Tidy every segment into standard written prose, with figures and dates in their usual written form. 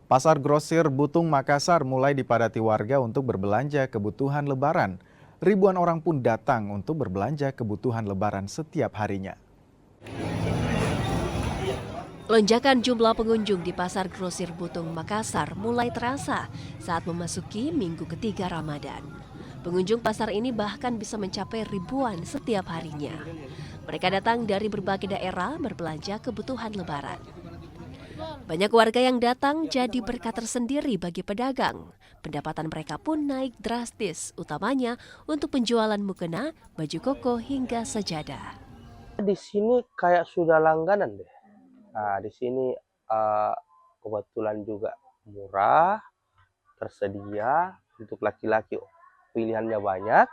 Pasar Grosir Butung Makassar mulai dipadati warga untuk berbelanja kebutuhan Lebaran. Ribuan orang pun datang untuk berbelanja kebutuhan Lebaran setiap harinya. Lonjakan jumlah pengunjung di Pasar Grosir Butung Makassar mulai terasa saat memasuki minggu ketiga Ramadan. Pengunjung pasar ini bahkan bisa mencapai ribuan setiap harinya. Mereka datang dari berbagai daerah berbelanja kebutuhan Lebaran. Banyak warga yang datang jadi berkah tersendiri bagi pedagang. Pendapatan mereka pun naik drastis, utamanya untuk penjualan mukena, baju koko hingga sajadah. Di sini kayak sudah langganan deh. Nah, di sini kebetulan juga murah, tersedia untuk laki-laki, pilihannya banyak.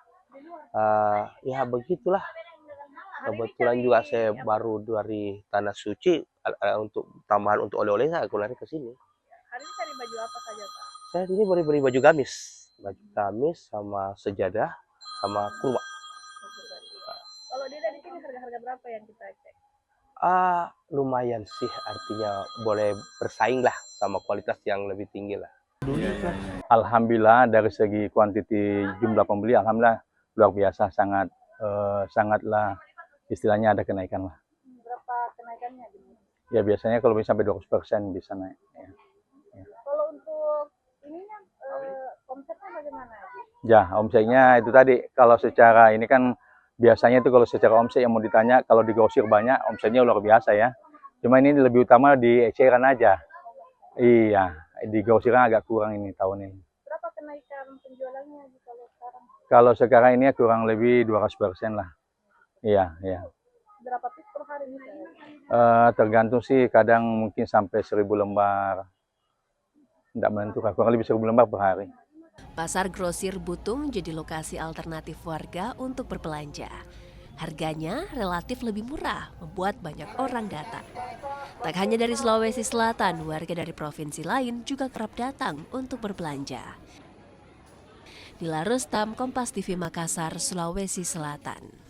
Ya begitulah. Kebetulan juga saya baru dari Tanah Suci untuk tambahan untuk oleh-oleh saya lari ke sini. Hari ini cari baju apa saja, Pak? Saya ini beli baju gamis sama sejadah sama kurma. Kalau dia dari sini harga-harga berapa yang kita cek? Lumayan sih, artinya boleh bersaing lah sama kualitas yang lebih tinggi lah. Alhamdulillah dari segi kuantiti jumlah pembeli, alhamdulillah luar biasa, sangatlah istilahnya ada kenaikan lah. Berapa kenaikannya? Ya biasanya kalau bisa sampai 200% bisa naik. Ya. Kalau untuk ininya omsetnya bagaimana? Ya, omsetnya itu tadi kalau secara ini kan biasanya itu kalau secara omset yang mau ditanya kalau di grosir banyak omsetnya luar biasa ya. Cuma ini lebih utama di eceran aja. Iya, di grosiran agak kurang ini tahun ini. Berapa kenaikan penjualannya kalau sekarang? Kalau sekarang ini kurang lebih 200% lah. Iya, iya. Berapa piece per hari misalnya? Tergantung sih, kadang mungkin sampai 1000 lembar. Tidak menentukan, kurang lebih 1000 lembar per hari. Pasar Grosir Butung jadi lokasi alternatif warga untuk berbelanja. Harganya relatif lebih murah, membuat banyak orang datang. Tak hanya dari Sulawesi Selatan, warga dari provinsi lain juga kerap datang untuk berbelanja. Dila Rustam, Kompas TV Makassar, Sulawesi Selatan.